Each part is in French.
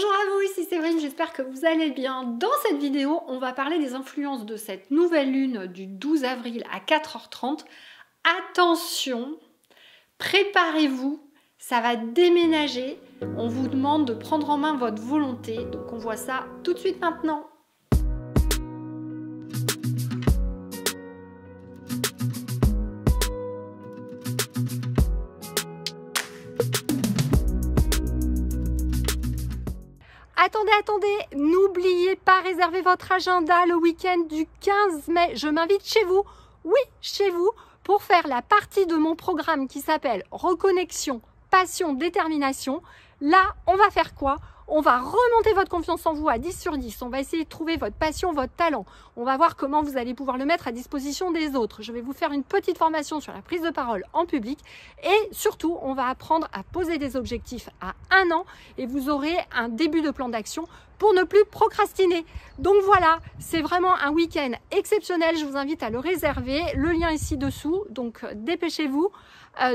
Bonjour à vous, ici Séverine, j'espère que vous allez bien. Dans cette vidéo, on va parler des influences de cette nouvelle lune du 12 avril à 4h30. Attention, préparez-vous, ça va déménager. On vous demande de prendre en main votre volonté, donc on voit ça tout de suite maintenant. Attendez, n'oubliez pas, réserver votre agenda le week-end du 15 mai. Je m'invite chez vous, oui, chez vous, pour faire la partie de mon programme qui s'appelle Reconnexion, Passion, Détermination. Là, on va faire quoi? On va remonter votre confiance en vous à 10 sur 10. On va essayer de trouver votre passion, votre talent. On va voir comment vous allez pouvoir le mettre à disposition des autres. Je vais vous faire une petite formation sur la prise de parole en public. Et surtout, on va apprendre à poser des objectifs à 1 an. Et vous aurez un début de plan d'action pour ne plus procrastiner. Donc voilà, c'est vraiment un week-end exceptionnel. Je vous invite à le réserver. Le lien est ci-dessous. Donc dépêchez-vous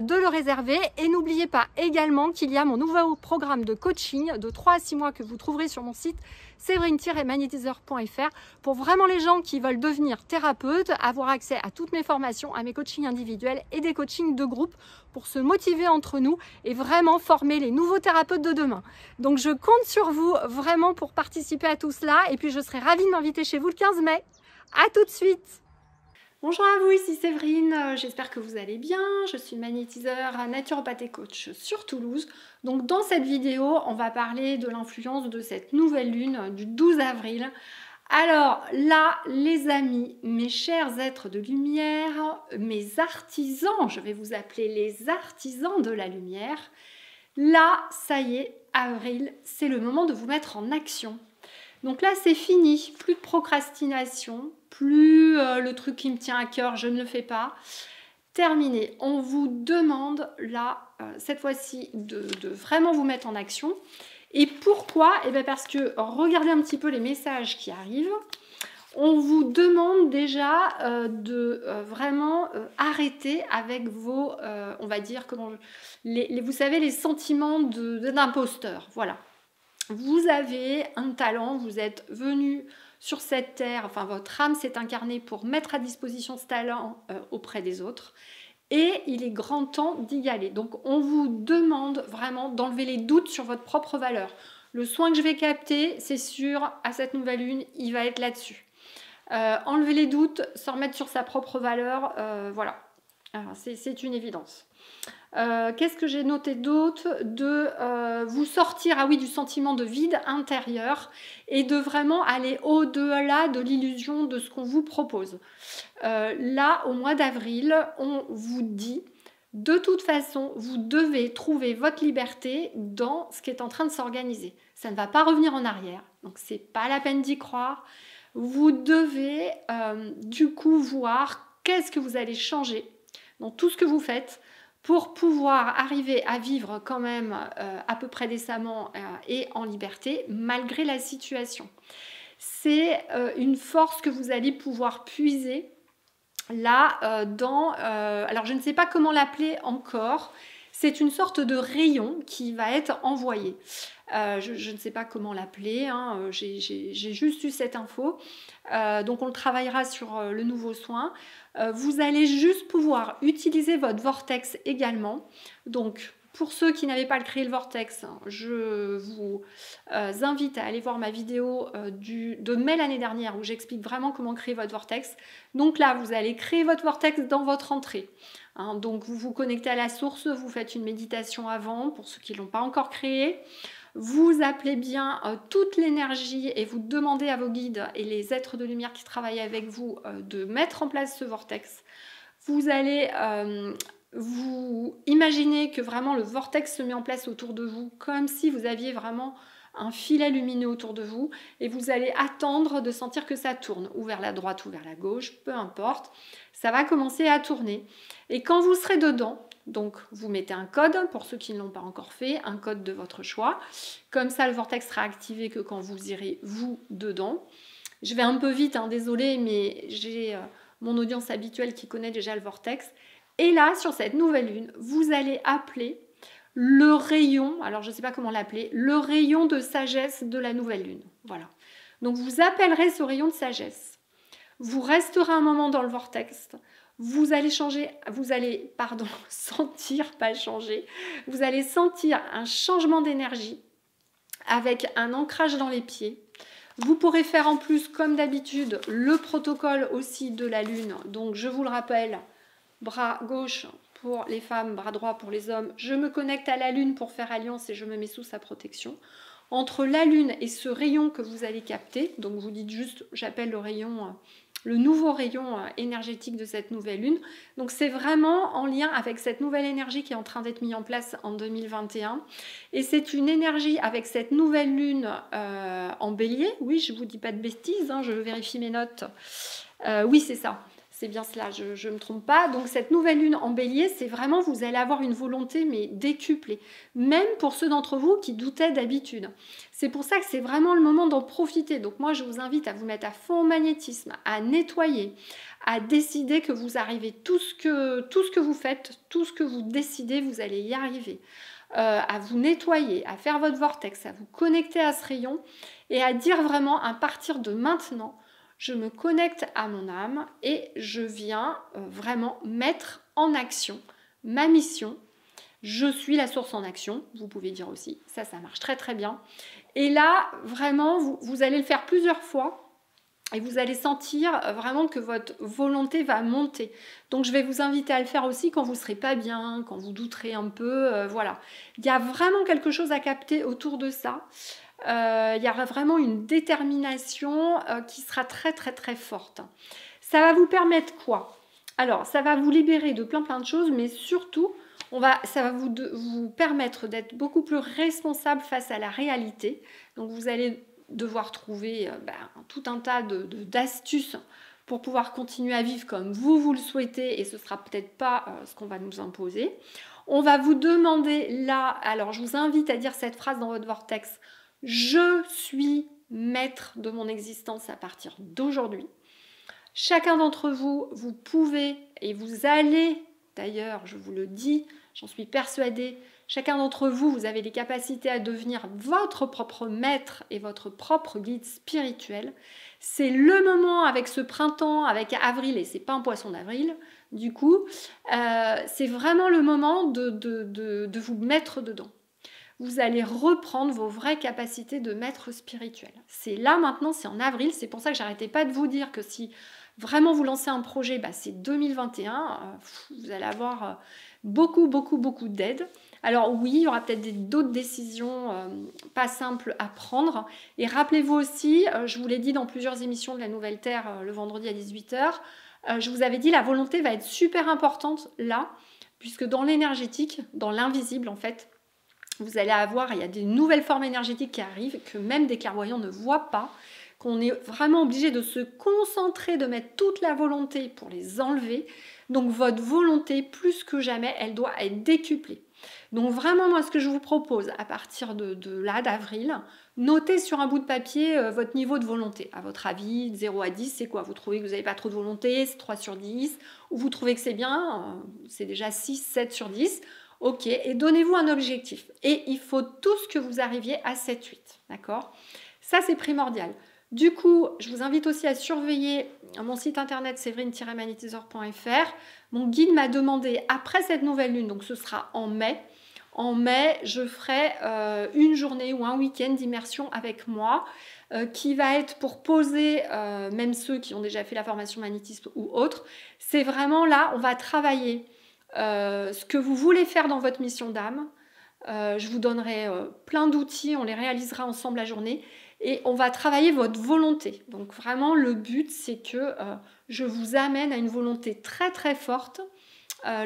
de le réserver. Et n'oubliez pas également qu'il y a mon nouveau programme de coaching de 3 à 6 mois que vous trouverez sur mon site séverine-magnétiseur.fr pour vraiment les gens qui veulent devenir thérapeutes, avoir accès à toutes mes formations, à mes coachings individuels et des coachings de groupe pour se motiver entre nous et vraiment former les nouveaux thérapeutes de demain. Donc je compte sur vous vraiment pour participer à tout cela et puis je serai ravie de m'inviter chez vous le 15 mai. À tout de suite! Bonjour à vous, ici Séverine, j'espère que vous allez bien. Je suis magnétiseur, naturopathe et coach sur Toulouse. Donc dans cette vidéo, on va parler de l'influence de cette nouvelle lune du 12 avril. Alors là, les amis, mes chers êtres de lumière, mes artisans, je vais vous appeler les artisans de la lumière. Là, ça y est, avril, c'est le moment de vous mettre en action. Donc là, c'est fini, plus de procrastination, plus le truc qui me tient à cœur, je ne le fais pas. Terminé. On vous demande là, cette fois-ci, de vraiment vous mettre en action. Et pourquoi? Eh bien parce que regardez un petit peu les messages qui arrivent. On vous demande déjà de vraiment arrêter avec vos, on va dire, vous savez, les sentiments d'imposteur. Voilà. Vous avez un talent, vous êtes venu sur cette terre, enfin votre âme s'est incarnée pour mettre à disposition ce talent auprès des autres et il est grand temps d'y aller. Donc on vous demande vraiment d'enlever les doutes sur votre propre valeur. Le soin que je vais capter, c'est sûr, à cette nouvelle lune, il va être là-dessus. Enlever les doutes, se remettre sur sa propre valeur, voilà, c'est une évidence. Qu'est-ce que j'ai noté d'autre? Vous sortir du sentiment de vide intérieur et de vraiment aller au-delà de l'illusion de ce qu'on vous propose. Là, au mois d'avril, on vous dit de toute façon, vous devez trouver votre liberté dans ce qui est en train de s'organiser. Ça ne va pas revenir en arrière, donc c'est pas la peine d'y croire. Vous devez du coup voir qu'est-ce que vous allez changer dans tout ce que vous faites pour pouvoir arriver à vivre quand même à peu près décemment et en liberté malgré la situation. C'est une force que vous allez pouvoir puiser là alors je ne sais pas comment l'appeler encore, c'est une sorte de rayon qui va être envoyé. Je ne sais pas comment l'appeler, hein, j'ai juste eu cette info. Donc on le travaillera sur le nouveau soin. Vous allez juste pouvoir utiliser votre vortex également. Donc pour ceux qui n'avaient pas créé le vortex, je vous invite à aller voir ma vidéo de mai l'année dernière où j'explique vraiment comment créer votre vortex. Donc là, vous allez créer votre vortex dans votre entrée. Hein, donc vous vous connectez à la source, vous faites une méditation avant pour ceux qui ne l'ont pas encore créé. Vous appelez bien toute l'énergie et vous demandez à vos guides et les êtres de lumière qui travaillent avec vous de mettre en place ce vortex. Vous allez vous imaginez que vraiment le vortex se met en place autour de vous comme si vous aviez vraiment un filet lumineux autour de vous et vous allez attendre de sentir que ça tourne ou vers la droite ou vers la gauche, peu importe. Ça va commencer à tourner et quand vous serez dedans, donc vous mettez un code pour ceux qui ne l'ont pas encore fait, un code de votre choix. Comme ça, le vortex sera activé que quand vous irez vous dedans. Je vais un peu vite, hein, désolée, mais j'ai mon audience habituelle qui connaît déjà le vortex. Et là, sur cette nouvelle lune, vous allez appeler le rayon, alors je ne sais pas comment l'appeler, le rayon de sagesse de la nouvelle lune. Voilà. Donc vous appellerez ce rayon de sagesse. Vous resterez un moment dans le vortex. Vous allez sentir, pas changer, vous allez sentir un changement d'énergie avec un ancrage dans les pieds. Vous pourrez faire en plus, comme d'habitude, le protocole aussi de la lune. Donc je vous le rappelle, bras gauche pour les femmes, bras droit pour les hommes. Je me connecte à la lune pour faire alliance et je me mets sous sa protection. Entre la lune et ce rayon que vous allez capter, donc vous dites juste, j'appelle le rayon, le nouveau rayon énergétique de cette nouvelle lune. Donc c'est vraiment en lien avec cette nouvelle énergie qui est en train d'être mise en place en 2021. Et c'est une énergie avec cette nouvelle lune en bélier. Oui, je ne vous dis pas de bêtises, hein, je vérifie mes notes. Oui, c'est ça. C'est bien cela, je ne me trompe pas. Donc cette nouvelle lune en bélier, c'est vraiment, vous allez avoir une volonté mais décuplée. Même pour ceux d'entre vous qui doutaient d'habitude. C'est pour ça que c'est vraiment le moment d'en profiter. Donc moi, je vous invite à vous mettre à fond au magnétisme, à nettoyer, à décider que vous arrivez. Tout ce que vous faites, tout ce que vous décidez, vous allez y arriver. À vous nettoyer, à faire votre vortex, à vous connecter à ce rayon et à dire vraiment à partir de maintenant, je me connecte à mon âme et je viens vraiment mettre en action ma mission. Je suis la source en action, vous pouvez dire aussi, ça marche très très bien. Et là, vraiment, vous allez le faire plusieurs fois et vous allez sentir vraiment que votre volonté va monter. Donc je vais vous inviter à le faire aussi quand vous ne serez pas bien, quand vous douterez un peu, voilà. Il y a vraiment quelque chose à capter autour de ça. Il y aura vraiment une détermination qui sera très très très forte. Ça va vous permettre quoi? Alors, ça va vous libérer de plein de choses, mais surtout, ça va vous permettre d'être beaucoup plus responsable face à la réalité. Donc, vous allez devoir trouver tout un tas d'astuces pour pouvoir continuer à vivre comme vous le souhaitez, et ce ne sera peut-être pas ce qu'on va nous imposer. On va vous demander là, alors je vous invite à dire cette phrase dans votre vortex: je suis maître de mon existence à partir d'aujourd'hui. Chacun d'entre vous, vous pouvez et vous allez, d'ailleurs, je vous le dis, j'en suis persuadée, chacun d'entre vous, vous avez les capacités à devenir votre propre maître et votre propre guide spirituel. C'est le moment avec ce printemps, avec avril, et c'est pas un poisson d'avril, du coup, c'est vraiment le moment de vous mettre dedans. Vous allez reprendre vos vraies capacités de maître spirituel. C'est là maintenant, c'est en avril, c'est pour ça que j'arrêtais pas de vous dire que si vraiment vous lancez un projet, c'est 2021, vous allez avoir beaucoup d'aide. Alors oui, il y aura peut-être d'autres décisions pas simples à prendre. Et rappelez-vous aussi, je vous l'ai dit dans plusieurs émissions de la Nouvelle Terre le vendredi à 18h, je vous avais dit la volonté va être super importante là, puisque dans l'énergétique, dans l'invisible en fait, vous allez avoir, il y a des nouvelles formes énergétiques qui arrivent, que même des clairvoyants ne voient pas, qu'on est vraiment obligé de se concentrer, de mettre toute la volonté pour les enlever. Donc votre volonté, plus que jamais, elle doit être décuplée. Donc vraiment, moi, ce que je vous propose, à partir de là, d'avril, notez sur un bout de papier votre niveau de volonté. À votre avis, de 0 à 10, c'est quoi? Vous trouvez que vous n'avez pas trop de volonté, c'est 3 sur 10, ou vous trouvez que c'est bien, c'est déjà 6, 7 sur 10. Ok, et donnez-vous un objectif. Et il faut tous que vous arriviez à 7-8, d'accord? Ça, c'est primordial. Du coup, je vous invite aussi à surveiller mon site internet séverine-magnétiseur.fr. Mon guide m'a demandé, après cette nouvelle lune, donc ce sera en mai, je ferai une journée ou un week-end d'immersion avec moi qui va être pour poser, même ceux qui ont déjà fait la formation magnétisme ou autre. C'est vraiment là, on va travailler ce que vous voulez faire dans votre mission d'âme. Je vous donnerai plein d'outils, on les réalisera ensemble la journée et on va travailler votre volonté. Donc vraiment le but c'est que je vous amène à une volonté très très forte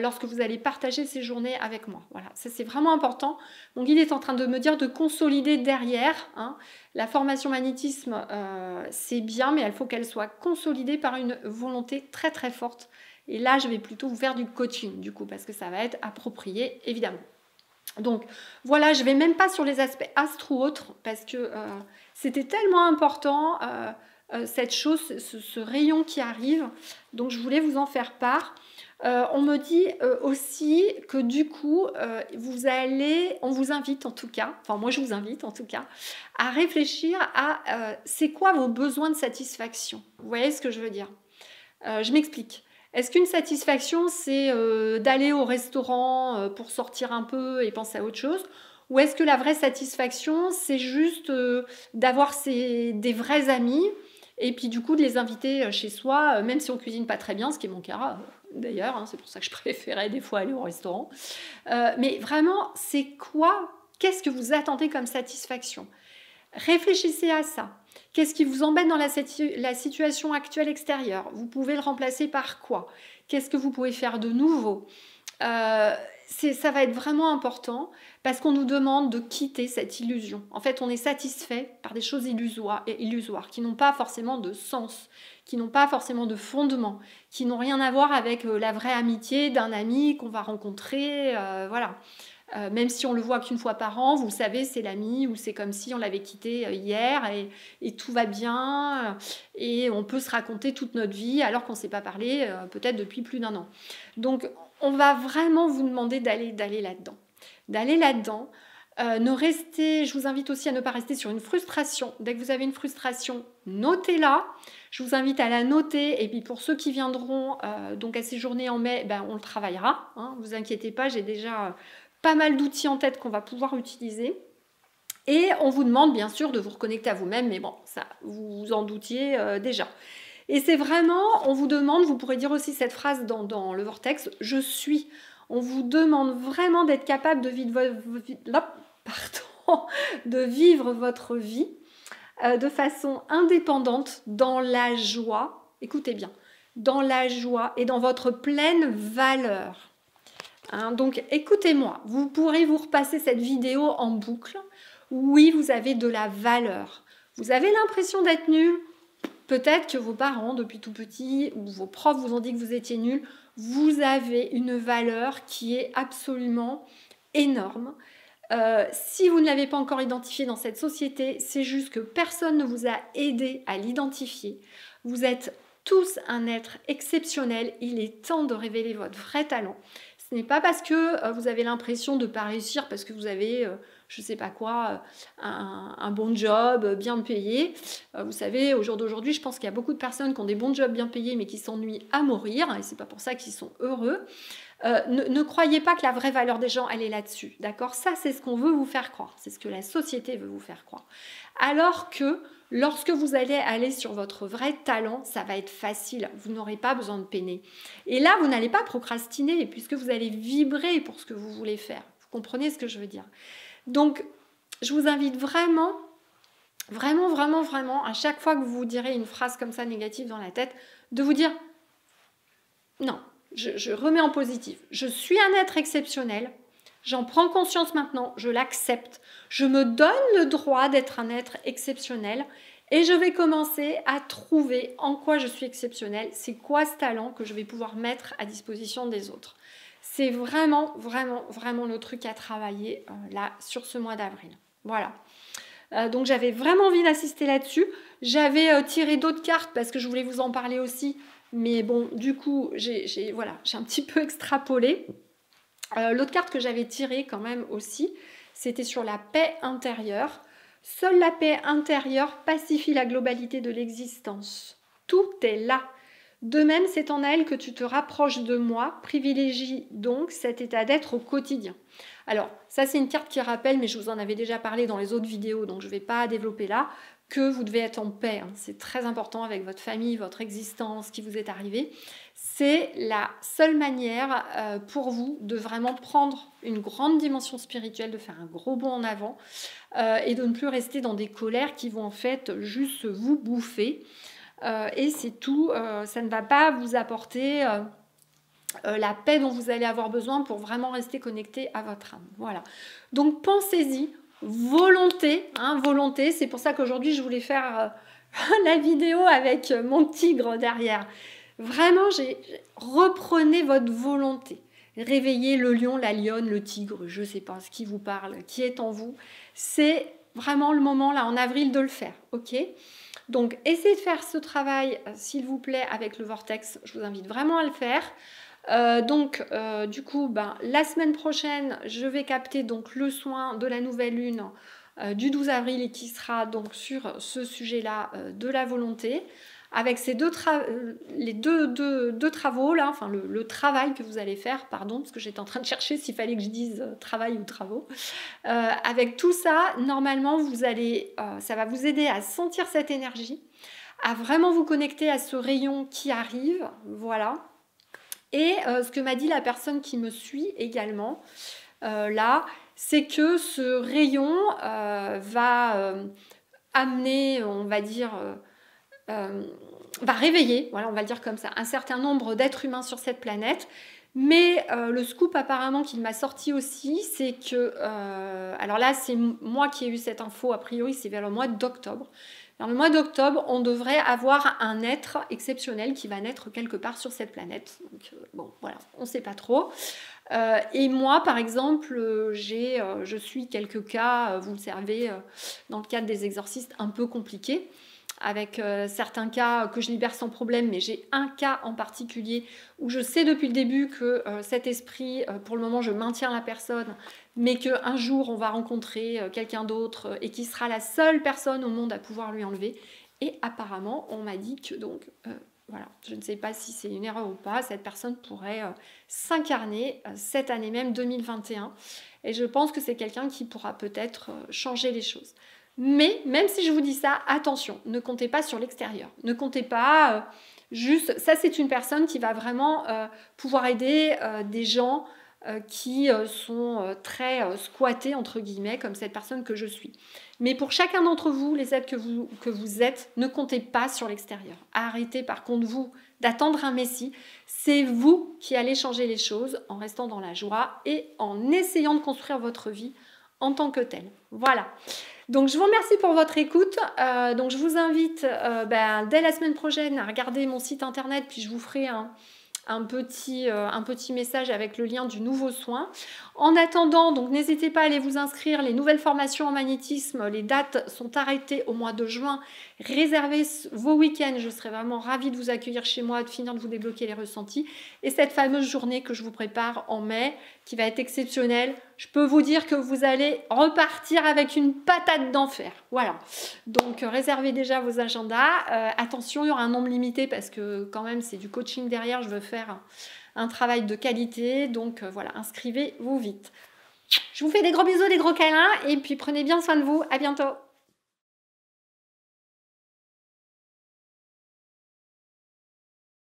lorsque vous allez partager ces journées avec moi. Voilà, ça c'est vraiment important. Mon guide est en train de me dire de consolider derrière. La formation magnétisme c'est bien, mais il faut qu'elle soit consolidée par une volonté très très forte. Et là, je vais plutôt vous faire du coaching, du coup, parce que ça va être approprié, évidemment. Donc, voilà, je ne vais même pas sur les aspects astres ou autres, parce que c'était tellement important, cette chose, ce rayon qui arrive. Donc, je voulais vous en faire part. On me dit aussi que du coup, on vous invite en tout cas, enfin moi je vous invite en tout cas, à réfléchir à c'est quoi vos besoins de satisfaction. Vous voyez ce que je veux dire? Je m'explique. Est-ce qu'une satisfaction, c'est d'aller au restaurant pour sortir un peu et penser à autre chose? Ou est-ce que la vraie satisfaction, c'est juste d'avoir des vrais amis et puis du coup de les inviter chez soi, même si on cuisine pas très bien, ce qui est mon cas d'ailleurs, hein, c'est pour ça que je préférais des fois aller au restaurant. Mais vraiment, c'est quoi? Qu'est-ce que vous attendez comme satisfaction? Réfléchissez à ça. Qu'est-ce qui vous embête dans la situation actuelle extérieure? Vous pouvez le remplacer par quoi? Qu'est-ce que vous pouvez faire de nouveau? Ça va être vraiment important parce qu'on nous demande de quitter cette illusion. En fait, on est satisfait par des choses illusoires qui n'ont pas forcément de sens, qui n'ont pas forcément de fondement, qui n'ont rien à voir avec la vraie amitié d'un ami qu'on va rencontrer. Voilà. Même si on le voit qu'une fois par an, vous savez, c'est l'ami ou c'est comme si on l'avait quitté hier et tout va bien et on peut se raconter toute notre vie alors qu'on ne s'est pas parlé peut-être depuis plus d'1 an. Donc, on va vraiment vous demander d'aller là-dedans. D'aller là-dedans. Je vous invite aussi à ne pas rester sur une frustration. Dès que vous avez une frustration, notez-la. Je vous invite à la noter. Et puis pour ceux qui viendront donc à ces journées en mai, on le travaillera. Hein, vous inquiétez pas, j'ai déjà pas mal d'outils en tête qu'on va pouvoir utiliser. Et on vous demande bien sûr de vous reconnecter à vous-même, mais bon, ça, vous vous en doutiez déjà. Et c'est vraiment, on vous demande, vous pourrez dire aussi cette phrase dans le vortex, je suis. On vous demande vraiment d'être capable de vivre votre vie de façon indépendante, dans la joie, écoutez bien, dans la joie et dans votre pleine valeur. Hein, donc écoutez-moi, vous pourrez vous repasser cette vidéo en boucle. Oui, vous avez de la valeur. Vous avez l'impression d'être nul. Peut-être que vos parents, depuis tout petit, ou vos profs vous ont dit que vous étiez nul. Vous avez une valeur qui est absolument énorme. Si vous ne l'avez pas encore identifié dans cette société, c'est juste que personne ne vous a aidé à l'identifier. Vous êtes tous un être exceptionnel. Il est temps de révéler votre vrai talent. Ce n'est pas parce que vous avez l'impression de ne pas réussir, parce que vous avez, je ne sais pas quoi, un bon job bien payé. Vous savez, au jour d'aujourd'hui, je pense qu'il y a beaucoup de personnes qui ont des bons jobs bien payés, mais qui s'ennuient à mourir, et ce n'est pas pour ça qu'ils sont heureux. Ne croyez pas que la vraie valeur des gens, elle est là-dessus, d'accord? Ça, c'est ce qu'on veut vous faire croire, c'est ce que la société veut vous faire croire. Alors que lorsque vous allez aller sur votre vrai talent, ça va être facile, vous n'aurez pas besoin de peiner. Et là, vous n'allez pas procrastiner, puisque vous allez vibrer pour ce que vous voulez faire. Vous comprenez ce que je veux dire? Donc, je vous invite vraiment, à chaque fois que vous vous direz une phrase comme ça négative dans la tête, de vous dire non. Je remets en positif. Je suis un être exceptionnel. J'en prends conscience maintenant. Je l'accepte. Je me donne le droit d'être un être exceptionnel. Et je vais commencer à trouver en quoi je suis exceptionnel. C'est quoi ce talent que je vais pouvoir mettre à disposition des autres. C'est vraiment le truc à travailler là sur ce mois d'avril. Voilà. Donc j'avais vraiment envie d'insister là-dessus. J'avais tiré d'autres cartes parce que je voulais vous en parler aussi. Mais bon, du coup, j'ai un petit peu extrapolé. L'autre carte que j'avais tirée quand même aussi, c'était sur la paix intérieure. Seule la paix intérieure pacifie la globalité de l'existence. Tout est là. De même, c'est en elle que tu te rapproches de moi. Privilégie donc cet état d'être au quotidien. Alors, ça c'est une carte qui rappelle, mais je vous en avais déjà parlé dans les autres vidéos, donc je ne vais pas développer là, que vous devez être en paix. C'est très important avec votre famille, votre existence, ce qui vous est arrivé. C'est la seule manière pour vous de vraiment prendre une grande dimension spirituelle, de faire un gros bond en avant et de ne plus rester dans des colères qui vont en fait juste vous bouffer. Et c'est tout, ça ne va pas vous apporter la paix dont vous allez avoir besoin pour vraiment rester connecté à votre âme. Voilà. Donc pensez-y. Volonté, volonté, c'est pour ça qu'aujourd'hui je voulais faire la vidéo avec mon tigre derrière. Vraiment, reprenez votre volonté. Réveillez le lion, la lionne, le tigre, je ne sais pas ce qui vous parle, qui est en vous. C'est vraiment le moment là en avril de le faire, ok? Donc essayez de faire ce travail, s'il vous plaît, avec le vortex. Je vous invite vraiment à le faire. Du coup, la semaine prochaine, je vais capter donc le soin de la nouvelle lune du 12 avril et qui sera donc sur ce sujet-là de la volonté. Avec ces les deux travaux là, enfin le travail que vous allez faire, pardon, parce que j'étais en train de chercher s'il fallait que je dise travail ou travaux. Avec tout ça, normalement, ça va vous aider à sentir cette énergie, à vraiment vous connecter à ce rayon qui arrive, voilà. Et ce que m'a dit la personne qui me suit également, là, c'est que ce rayon va amener, on va dire, va réveiller, voilà, on va le dire comme ça, un certain nombre d'êtres humains sur cette planète. Mais le scoop apparemment qu'il m'a sorti aussi, c'est que, alors là c'est moi qui ai eu cette info, a priori c'est vers le mois d'octobre. Dans le mois d'octobre, on devrait avoir un être exceptionnel qui va naître quelque part sur cette planète. Donc bon, voilà, on ne sait pas trop. Et moi, par exemple, je suis quelques cas, vous le savez, dans le cadre des exorcistes un peu compliqués, avec certains cas que je libère sans problème, mais j'ai un cas en particulier où je sais depuis le début que cet esprit, pour le moment, je maintiens la personne, mais qu'un jour, on va rencontrer quelqu'un d'autre et qui sera la seule personne au monde à pouvoir lui enlever. Et apparemment, on m'a dit que donc, voilà, je ne sais pas si c'est une erreur ou pas, cette personne pourrait s'incarner cette année même 2021. Et je pense que c'est quelqu'un qui pourra peut-être changer les choses. Mais même si je vous dis ça, attention, ne comptez pas sur l'extérieur. Ne comptez pas juste... Ça, c'est une personne qui va vraiment pouvoir aider des gens qui sont très squattés, entre guillemets, comme cette personne que je suis. Mais pour chacun d'entre vous, les êtres que vous êtes, ne comptez pas sur l'extérieur. Arrêtez par contre, vous, d'attendre un messie. C'est vous qui allez changer les choses en restant dans la joie et en essayant de construire votre vie en tant que telle. Voilà. Donc, je vous remercie pour votre écoute. Donc, je vous invite dès la semaine prochaine à regarder mon site internet, puis je vous ferai un petit message avec le lien du nouveau soin. En attendant, donc n'hésitez pas à aller vous inscrire. Les nouvelles formations en magnétisme, les dates sont arrêtées au mois de juin. Réservez vos week-ends. Je serai vraiment ravie de vous accueillir chez moi, de finir de vous débloquer les ressentis. Et cette fameuse journée que je vous prépare en mai, qui va être exceptionnelle. Je peux vous dire que vous allez repartir avec une patate d'enfer. Voilà. Donc, réservez déjà vos agendas. Attention, il y aura un nombre limité parce que quand même, c'est du coaching derrière. Je veux faire un travail de qualité. Donc, voilà, inscrivez-vous vite. Je vous fais des gros bisous, des gros câlins et puis prenez bien soin de vous. À bientôt.